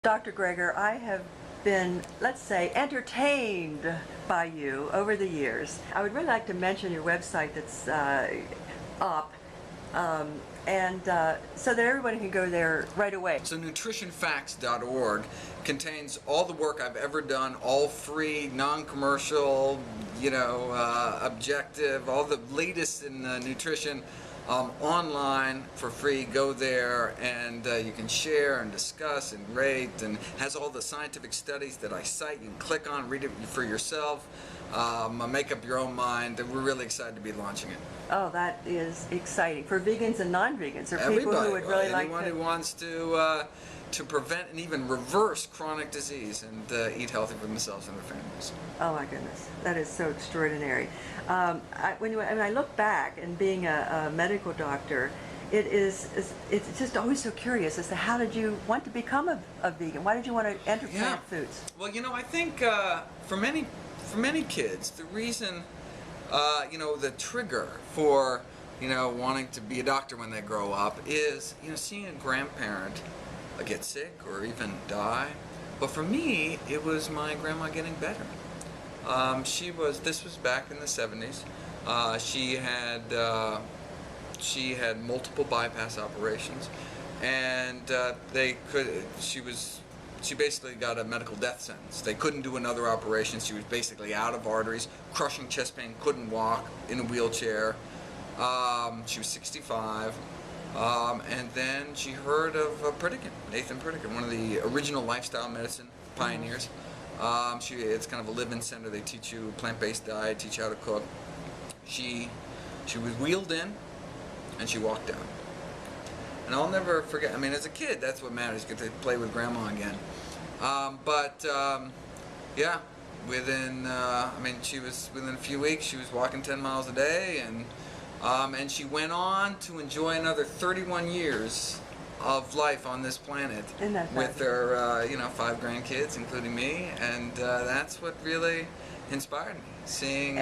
Dr. Greger, I have been, let's say, entertained by you over the years. I would really like to mention your website that's up, so that everybody can go there right away. So nutritionfacts.org contains all the work I've ever done, all free, non-commercial, objective, all the latest in nutrition. Online for free. Go there and you can share and discuss and rate, and has all the scientific studies that I cite. You can click on, read it for yourself, make up your own mind. We're really excited to be launching it. Oh, that is exciting for vegans and non-vegans, or Everybody, people who would really like anyone to. who wants to prevent and even reverse chronic disease and eat healthy for themselves and their families. Oh my goodness, that is so extraordinary. When I look back and being a medical doctor, it's just always so curious as to how did you want to become a vegan? Why did you want to enter plant foods? Well, I think for many kids, the reason, the trigger for wanting to be a doctor when they grow up is seeing a grandparent get sick or even die. But for me, it was my grandma getting better. This was back in the 70s. She had multiple bypass operations, and she basically got a medical death sentence. They couldn't do another operation. She was basically out of arteries, crushing chest pain, couldn't walk, in a wheelchair. She was 65. And then she heard of Nathan Pritikin, one of the original lifestyle medicine pioneers. It's kind of a live-in center. They teach you a plant-based diet, teach you how to cook. She was wheeled in, and she walked out. And I'll never forget. I mean, as a kid, that's what matters. Get to play with grandma again. Within a few weeks, she was walking 10 miles a day, and she went on to enjoy another 31 years of life on this planet with her, 5 grandkids, including me, and that's what really inspired me. Seeing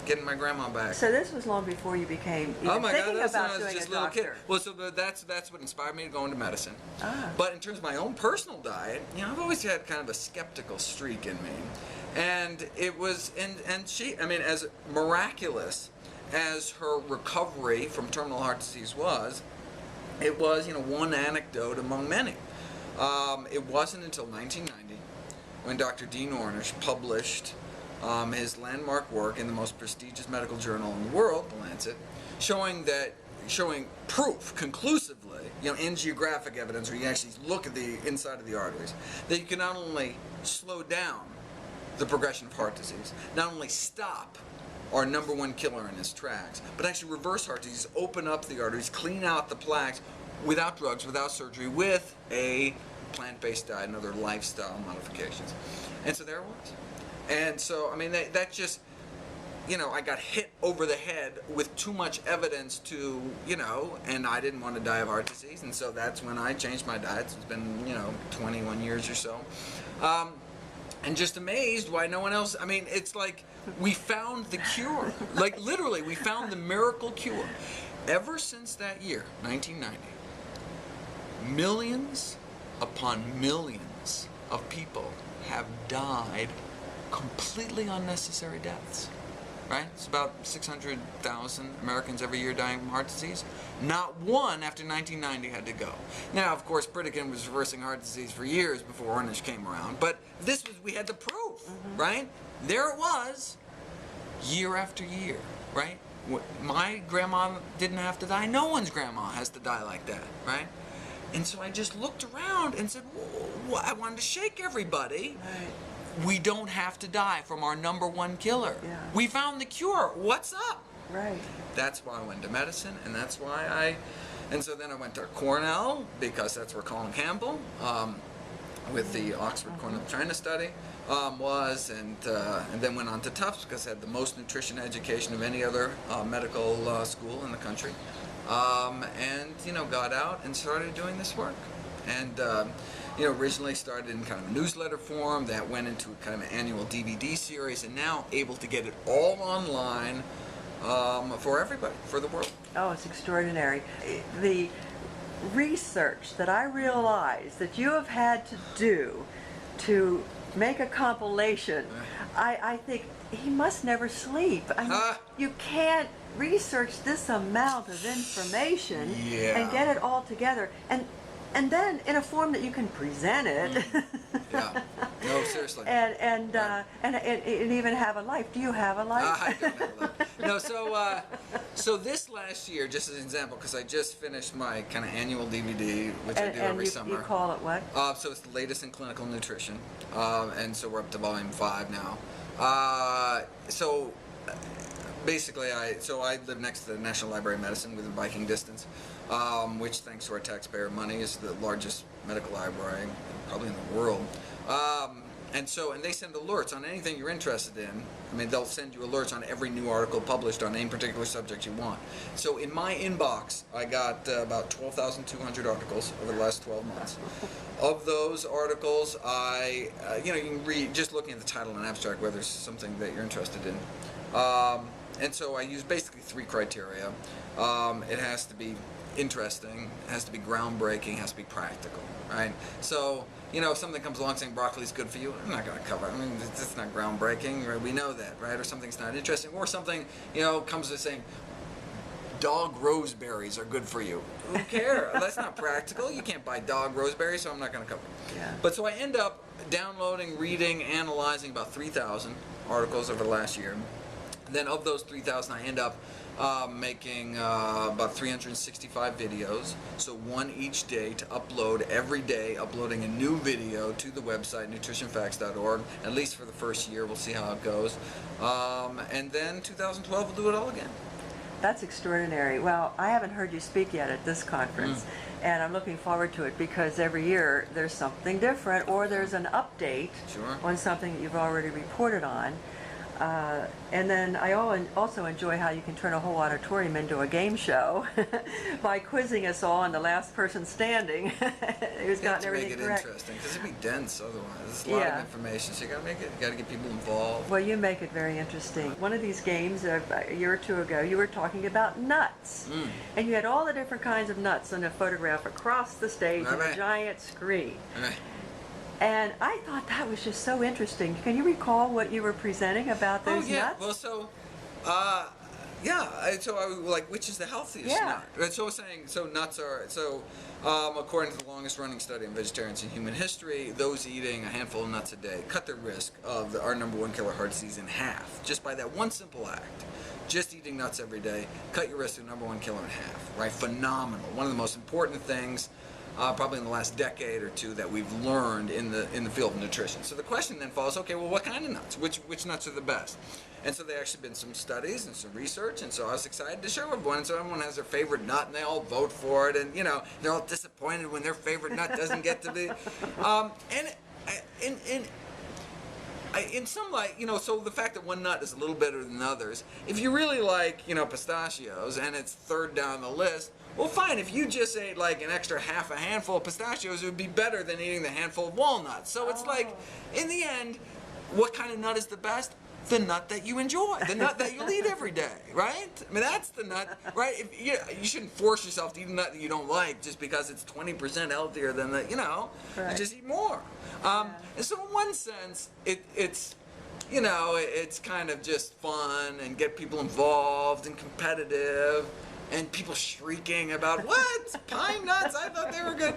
getting my grandma back. So this was long before you became oh my thinking God, that's about when I was doing just a a little doctor. kid. Well, so that's what inspired me to go into medicine. Ah. But in terms of my own personal diet, I've always had kind of a skeptical streak in me, and it was and she, as miraculous as her recovery from terminal heart disease was, it was one anecdote among many. It wasn't until 1990 when Dr. Dean Ornish published his landmark work in the most prestigious medical journal in the world, The Lancet, showing proof conclusively, angiographic evidence, where you actually look at the inside of the arteries, that you can not only slow down the progression of heart disease, not only stop our #1 killer in its tracks, but actually reverse heart disease, open up the arteries, clean out the plaques without drugs, without surgery, with a plant-based diet and other lifestyle modifications. And so there it was. And so, that just, I got hit over the head with too much evidence to, and I didn't want to die of heart disease, and so that's when I changed my diet. It's been, 21 years or so. And just amazed why no one else, it's like we found the cure. Like literally, we found the miracle cure. Ever since that year, 1990, millions upon millions of people have died completely unnecessary deaths. Right? It's about 600,000 Americans every year dying from heart disease. Not one after 1990 had to go. Now, of course, Pritikin was reversing heart disease for years before Ornish came around, but we had the proof, right? There it was, year after year, right? My grandma didn't have to die. No one's grandma has to die like that, right? And so I just looked around and said, well, I wanted to shake everybody. Right. We don't have to die from our #1 killer. Yeah. We found the cure. What's up? Right. That's why I went to medicine, and that's why and so then I went to Cornell, because that's where Colin Campbell, with the Oxford Cornell China study, and then went on to Tufts, because I had the most nutrition education of any other medical school in the country, and got out and started doing this work. And originally started in kind of a newsletter form that went into kind of an annual DVD series, and now able to get it all online for everybody, for the world. Oh, it's extraordinary. research that I realize that you have had to do to make a compilation, I think he must never sleep. I mean, you can't research this amount of information and get it all together, and then in a form that you can present it. Yeah. No, seriously. And even have a life. Do you have a life? I don't have a life. No, so this last year, just as an example, because I just finished my kind of annual DVD, which I do every summer. You call it what? So it's the latest in clinical nutrition, and so we're up to volume 5 now. So basically, I live next to the National Library of Medicine within biking distance, which, thanks to our taxpayer money, is the largest medical library probably in the world. And they send alerts on anything you're interested in. I mean, they'll send you alerts on every new article published on any particular subject you want. So in my inbox, I got about 12,200 articles over the last 12 months. Of those articles, you can read, just looking at the title and abstract, whether it's something that you're interested in. And so I use basically 3 criteria. It has to be interesting, it has to be groundbreaking, it has to be practical, right? So, if something comes along saying broccoli's good for you, I'm not going to cover it. I mean, it's not groundbreaking, right? We know that, right? Or something's not interesting, or something, comes to saying dog roseberries are good for you. Who cares? That's not practical. You can't buy dog roseberries, so I'm not going to cover it. Yeah. But so I end up downloading, reading, analyzing about 3,000 articles over the last year. And then of those 3,000, I end up making about 365 videos, so one each day to upload every day, uploading a new video to the website nutritionfacts.org, at least for the first year. We'll see how it goes. And then 2012 we'll do it all again. That's extraordinary. Well, I haven't heard you speak yet at this conference, and I'm looking forward to it because every year there's something different, or there's an update on something that you've already reported on. And then I also enjoy how you can turn a whole auditorium into a game show by quizzing us all on the last person standing who's gotten everything correct. To make it interesting, because it'd be dense otherwise. There's a lot of information, so you gotta make it. You gotta get people involved. Well, you make it very interesting. One of these games a year or two ago, you were talking about nuts, and you had all the different kinds of nuts in a photograph across the stage on a giant screen. And I thought that was just so interesting. Can you recall what you were presenting about those nuts? Well, so, so I was like, which is the healthiest nut? Right? So I was saying, so nuts are, according to the longest running study on vegetarians in human history, those eating a handful of nuts a day cut their risk of our #1 killer, heart disease, in half, just by that one simple act. Just eating nuts every day, cut your risk of #1 killer in half, right? Phenomenal. One of the most important things probably in the last decade or two that we've learned in the field of nutrition. So the question then follows, okay, well, what kind of nuts? Which nuts are the best? And so there actually been some studies and some research, and so I was excited to share with everyone. And so everyone has their favorite nut, and they all vote for it, and they're all disappointed when their favorite nut doesn't get to be. In some light, so the fact that one nut is a little better than others, if you really like, pistachios, and it's third down the list, well, fine. If you just ate like an extra half a handful of pistachios, it would be better than eating the handful of walnuts. So it's like, in the end, what kind of nut is the best? The nut that you enjoy, the nut that you'll eat every day, right? I mean, that's the nut, right? You shouldn't force yourself to eat a nut that you don't like just because it's 20% healthier than the, you just eat more. And so in one sense, it's kind of just fun and get people involved and competitive. And people shrieking about, what? Pine nuts? I thought they were good.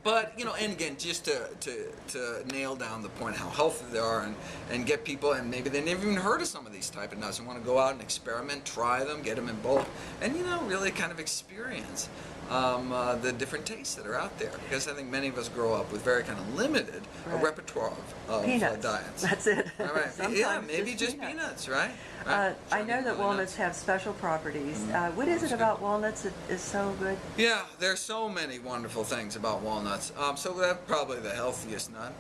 But, and again, just to nail down the point how healthy they are and get people, and maybe they never even heard of some of these type of nuts and want to go out and experiment, try them, get them in bulk, and, really kind of experience the different tastes that are out there. Because I think many of us grow up with very kind of limited repertoire of diets. That's it. All right. Maybe just peanuts, right? I know that walnuts have special properties. What is it about walnuts that is so good? Yeah, there's so many wonderful things about walnuts. So that's probably the healthiest nut,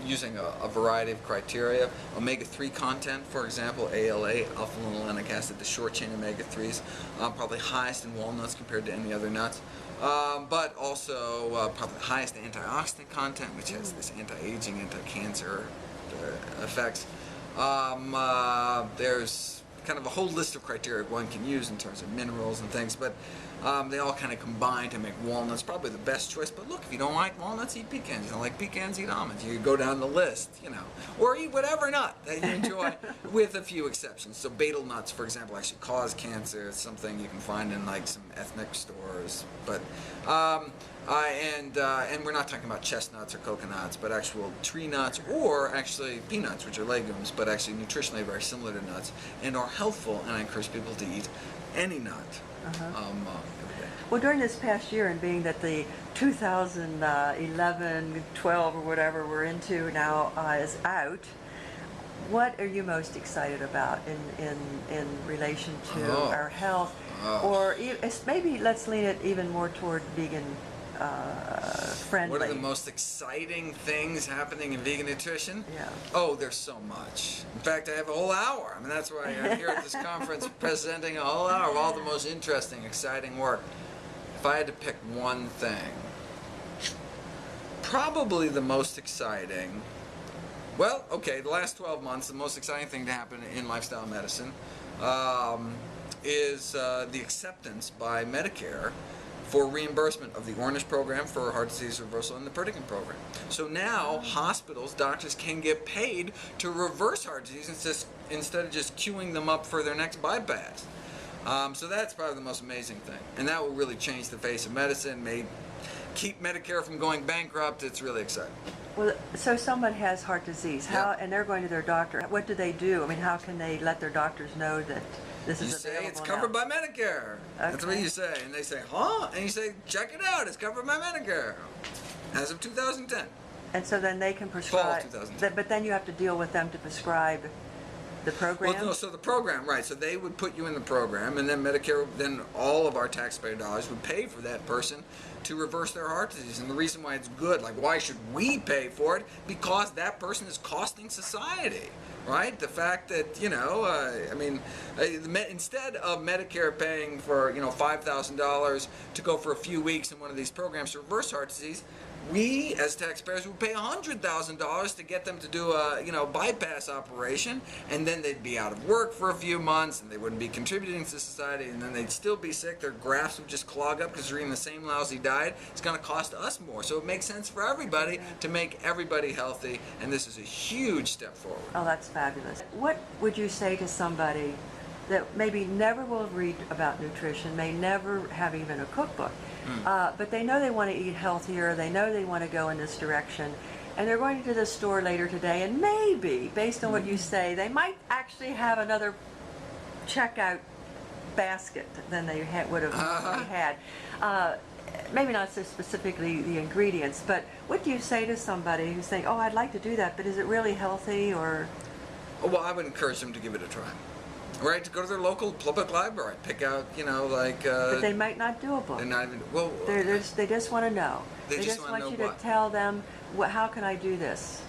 using a variety of criteria. Omega-3 content, for example, ALA, alpha-linolenic acid, the short-chain omega-3s, probably highest in walnuts compared to any other nuts. But also probably the highest antioxidant content, which has this anti-aging, anti-cancer effects. There's kind of a whole list of criteria one can use in terms of minerals and things, but they all kind of combine to make walnuts probably the best choice. But look, if you don't like walnuts, eat pecans. You don't like pecans, eat almonds. You go down the list, you know, or eat whatever nut that you enjoy, with a few exceptions. So betel nuts, for example, actually cause cancer. It's something you can find in like some ethnic stores, but and we're not talking about chestnuts or coconuts, but actual tree nuts, or actually peanuts, which are legumes, but actually nutritionally very similar to nuts and are healthful. And I encourage people to eat any nut every day. Well, during this past year, and being that the 2011, 12, or whatever we're into now is out, what are you most excited about in relation to our health? Or maybe let's lean it even more toward vegan friendly. What are the most exciting things happening in vegan nutrition? Yeah. Oh, there's so much. In fact, I have a whole hour. I mean, that's why I'm here at this conference presenting a whole hour of all the most interesting, exciting work. If I had to pick one thing, probably the most exciting, well, okay, the last 12 months, the most exciting thing to happen in lifestyle medicine is the acceptance by Medicare for reimbursement of the Ornish program for heart disease reversal and the Perdiccas program. So now hospitals, doctors can get paid to reverse heart disease instead of just queuing them up for their next bypass. So that's probably the most amazing thing. And that will really change the face of medicine, may keep Medicare from going bankrupt. It's really exciting. Well, so someone has heart disease, and they're going to their doctor. What do they do? I mean, how can they let their doctors know that this is available? You say it's covered by Medicare. That's what you say. And they say, huh? And you say, check it out. It's covered by Medicare as of 2010. And so then they can prescribe. Fall of 2010. But then you have to deal with them to prescribe the program? Well, no, so the program, right. So they would put you in the program, and then Medicare, then all of our taxpayer dollars would pay for that person to reverse their heart disease. And the reason why it's good, like why should we pay for it? Because that person is costing society, right? The fact that, you know, instead of Medicare paying for, you know, $5,000 to go for a few weeks in one of these programs to reverse heart disease, we as taxpayers would pay $100,000 to get them to do a, you know, bypass operation, and then they'd be out of work for a few months, and they wouldn't be contributing to society, and then they'd still be sick. Their grafts would just clog up because they're eating the same lousy diet. It's going to cost us more. So it makes sense for everybody to make everybody healthy, and this is a huge step forward. Oh, that's fabulous. What would you say to somebody that maybe never will read about nutrition, may never have even a cookbook, but they know they want to eat healthier, they know they want to go in this direction, and they're going to the store later today, and maybe, based on what you say, they might actually have another checkout basket than they would have already had. Maybe not so specifically the ingredients, but what do you say to somebody who's saying, oh, I'd like to do that, but is it really healthy, or? Well, I would encourage them to give it a try. Right, to go to their local public library, pick out, you know, like. But they might not do a book. They're not even. Well. They just want to know. They just want you to know to tell them, how can I do this?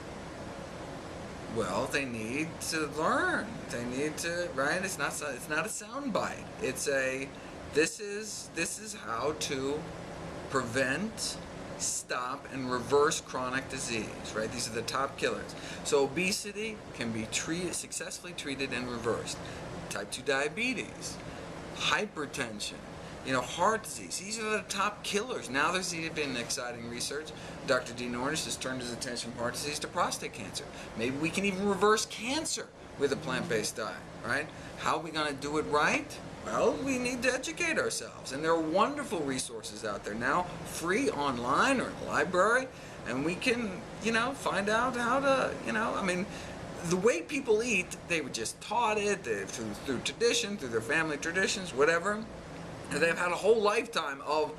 Well, they need to learn. They need to, right? It's not a sound bite. It's a. This is how to prevent, stop, and reverse chronic disease, right? These are the top killers. So obesity can be successfully treated and reversed. Type 2 diabetes, hypertension, you know, heart disease. These are the top killers. Now there's even exciting research. Dr. Dean Ornish has turned his attention from heart disease to prostate cancer. Maybe we can even reverse cancer with a plant-based diet, right? How are we going to do it right? Well, we need to educate ourselves. And there are wonderful resources out there now, free online or in the library, and we can, you know, find out how to, you know, I mean, the way people eat, they were just taught it through tradition, through their family traditions, whatever. And they've had a whole lifetime of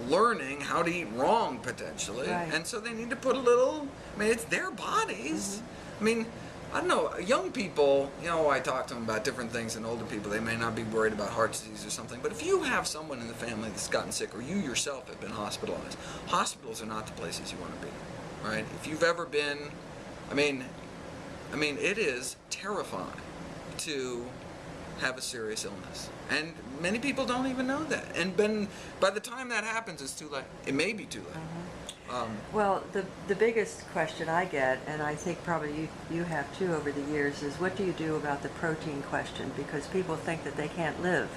learning how to eat wrong, potentially. Right. And so they need to put a little, I mean, it's their bodies. I mean, I don't know, young people, you know, I talk to them about different things than older people. They may not be worried about heart disease or something, but if you have someone in the family that's gotten sick, or you yourself have been hospitalized, hospitals are not the places you want to be, right? If you've ever been, I mean, it is terrifying to have a serious illness. And many people don't even know that. And by the time that happens, it's too late. It may be too late. Well, the biggest question I get, and I think probably you have too over the years, is what do you do about the protein question? Because people think that they can't live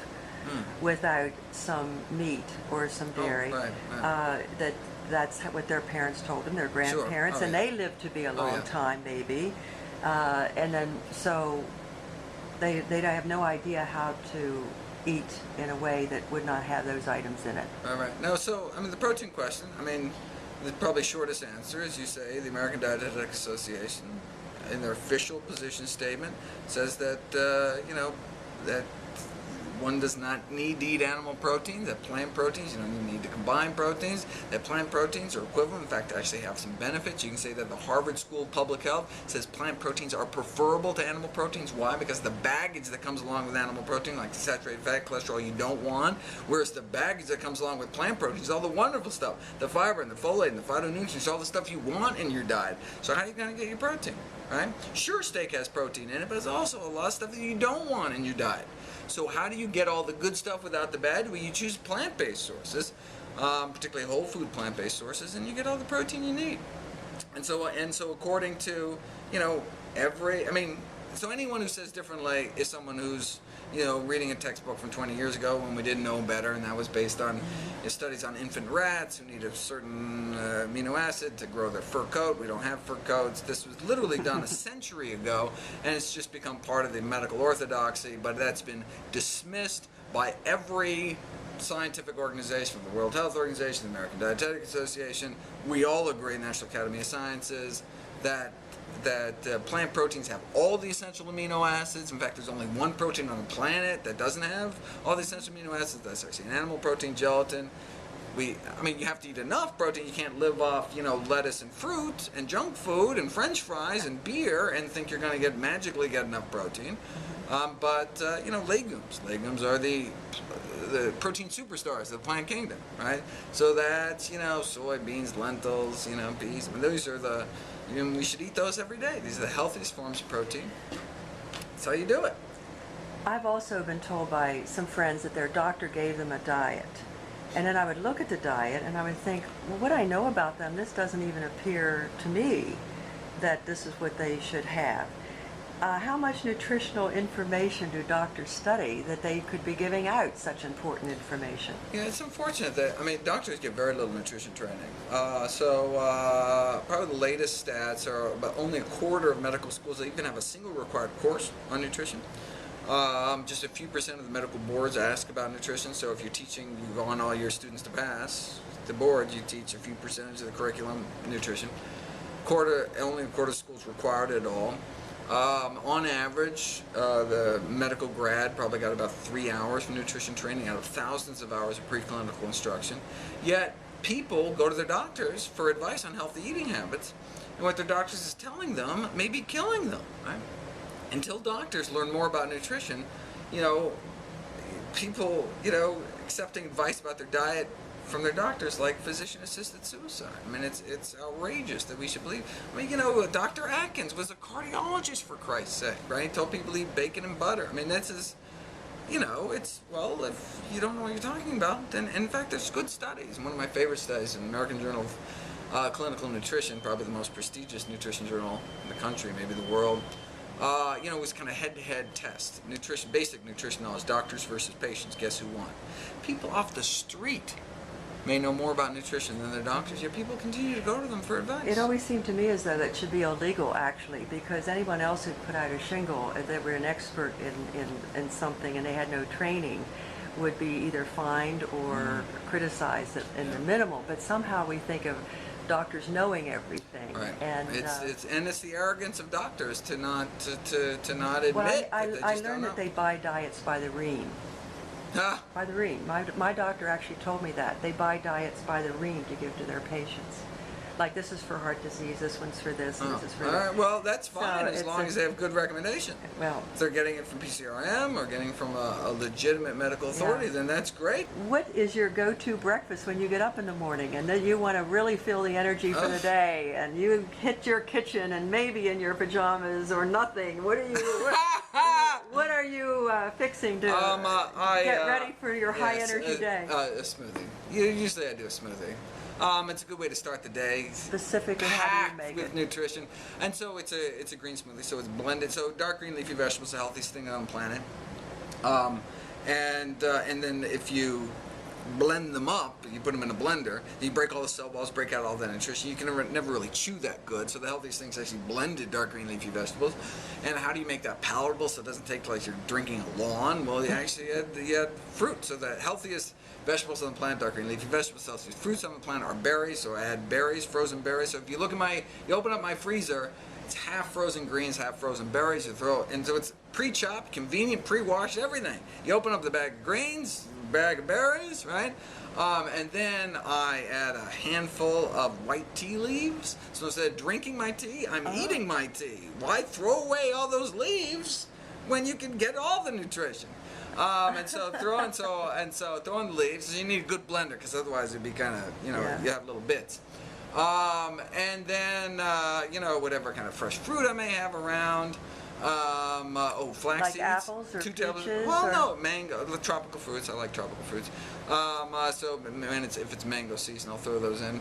without some meat or some dairy. Oh, right. That's what their parents told them, their Sure. grandparents, Oh, and yeah. they lived to be a long yeah. time maybe. And then so they have no idea how to eat in a way that would not have those items in it. Right. No, so, I mean, the protein question, I mean, the probably shortest answer, as you say, the American Dietetic Association, in their official position statement, says that, that one does not need to eat animal proteins, that plant proteins, you don't even need to combine proteins, that plant proteins are equivalent, in fact, actually have some benefits. You can say that the Harvard School of Public Health says plant proteins are preferable to animal proteins. Why? Because the baggage that comes along with animal protein, like saturated fat, cholesterol, you don't want, whereas the baggage that comes along with plant proteins, all the wonderful stuff, the fiber and the folate and the phytonutrients, all the stuff you want in your diet. So how are you going to get your protein, right? Sure, steak has protein in it, but there's also a lot of stuff that you don't want in your diet. So how do you get all the good stuff without the bad? Well, you choose plant-based sources, particularly whole food plant-based sources, and you get all the protein you need. And so according to, so anyone who says differently is someone who's, reading a textbook from 20 years ago when we didn't know better, and that was based on studies on infant rats who need a certain amino acid to grow their fur coat. We don't have fur coats. This was literally done a century ago, and it's just become part of the medical orthodoxy, but that's been dismissed by every scientific organization, from the World Health Organization, the American Dietetic Association. We all agree, National Academy of Sciences, that plant proteins have all the essential amino acids. In fact, there's only one protein on the planet that doesn't have all the essential amino acids. That's actually an animal protein, gelatin. You have to eat enough protein. You can't live off, lettuce and fruit and junk food and French fries and beer and think you're going to magically get enough protein. Legumes. Legumes are the protein superstars of the plant kingdom, right? So that's, soybeans, lentils, peas. Those are we should eat those every day. These are the healthiest forms of protein. That's how you do it. I've also been told by some friends that their doctor gave them a diet. And then I would look at the diet and I would think, well, what I know about them, this doesn't even appear to me that this is what they should have. How much nutritional information do doctors study that they could be giving out such important information? Yeah, it's unfortunate that, doctors get very little nutrition training. Probably the latest stats are about only a quarter of medical schools that even have a single required course on nutrition. Just a few percent of the medical boards ask about nutrition, so if you're teaching, you want all your students to pass the board, you teach a few percentage of the curriculum nutrition. Only a quarter of schools required it all. On average, the medical grad probably got about 3 hours of nutrition training out of thousands of hours of preclinical instruction. Yet, people go to their doctors for advice on healthy eating habits, and what their doctors is telling them may be killing them, right? Until doctors learn more about nutrition, people, accepting advice about their diet from their doctors like physician-assisted suicide. It's outrageous that we should believe. Dr. Atkins was a cardiologist, for Christ's sake, right? He told people to eat bacon and butter. This is, if you don't know what you're talking about, then, in fact, there's good studies. One of my favorite studies in the American Journal of Clinical Nutrition, probably the most prestigious nutrition journal in the country, maybe the world. It was kind of head-to-head test. Basic nutrition knowledge, doctors versus patients. Guess who won? People off the street may know more about nutrition than their doctors, yet people continue to go to them for advice. It always seemed to me as though that should be illegal, actually, because anyone else who put out a shingle that were an expert in something and they had no training would be either fined or criticized in the minimal. But somehow we think of doctors knowing everything, Right. and it's the arrogance of doctors to not admit. well, that I they just learned don't that know. they buy diets by the ream. By the ream. My doctor actually told me that. They buy diets by the ream to give to their patients. Like, this is for heart disease, this one's for this, and this is for all that. right, well, that's So fine as it's long as they have good recommendation. Well, If they're getting it from PCRM or getting from a legitimate medical authority, then that's great. what is your go-to breakfast when you get up in the morning and then you want to really feel the energy for the day and you hit your kitchen and maybe in your pajamas or nothing? What are are you fixing to get ready for your high energy day? A smoothie. Usually I do a smoothie. It's a good way to start the day. Specifically, how do you Packed make with it? nutrition, and so it's a green smoothie. So it's blended. So dark green leafy vegetables, the healthiest thing on the planet. And then if you blend them up, you put them in a blender, you break all the cell walls, break out all that nutrition. You can never really chew that good. So the healthiest things actually blended dark green leafy vegetables. And how do you make that palatable so it doesn't take like you're drinking a lawn? Well, you actually add fruit. So the healthiest vegetables on the planet, dark green leafy vegetables, healthiest fruits on the planet are berries. So I add berries, frozen berries. So if you look at you open up my freezer, it's half frozen greens, half frozen berries. You throw, and so it's pre-chopped, convenient, pre-washed, everything. You open up the bag of greens, bag of berries, right? And then I add a handful of white tea leaves. So instead of drinking my tea, I'm eating my tea. Why throw away all those leaves when you can get all the nutrition? And so throw in the leaves. So you need a good blender because otherwise it'd be kind of you have little bits. And then whatever kind of fresh fruit I may have around. Flax Like seeds. apples or 2 tablespoons. peaches? Well, or? no, mango, the tropical fruits. I like tropical fruits. So if it's mango season, I'll throw those in.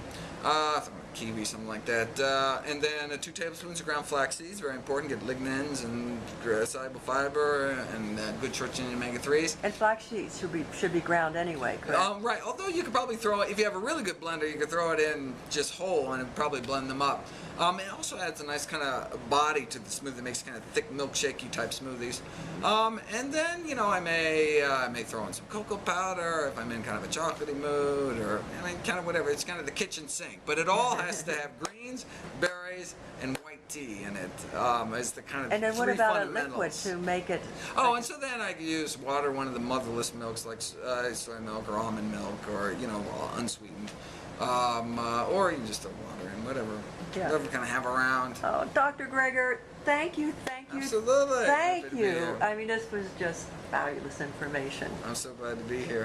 Kiwi, something like that. And then 2 tablespoons of ground flax seeds, very important. Get lignans and soluble fiber and good short-chain omega-3s. And flax seeds should be ground anyway, correct? Right. Although you could probably throw it, if you have a really good blender, you could throw it in just whole and it'd probably blend them up. It also adds a nice kind of body to the smoothie. It makes kind of thick milkshakey type smoothies. And then I may throw in some cocoa powder if I'm in kind of a chocolatey mood, or kind of whatever. It's kind of the kitchen sink, but it all has to have greens, berries, and white tea in it. As the kind of And then what three about a fundamentals. liquid to make it? Oh, and so then I could use water, one of the motherless milks like soy milk or almond milk, or unsweetened, or you can just throw water in, whatever kind of have around. Oh, Dr. Greger, thank you. Absolutely. Thank Happy to be you. here. I mean, this was just fabulous information. I'm so glad to be here.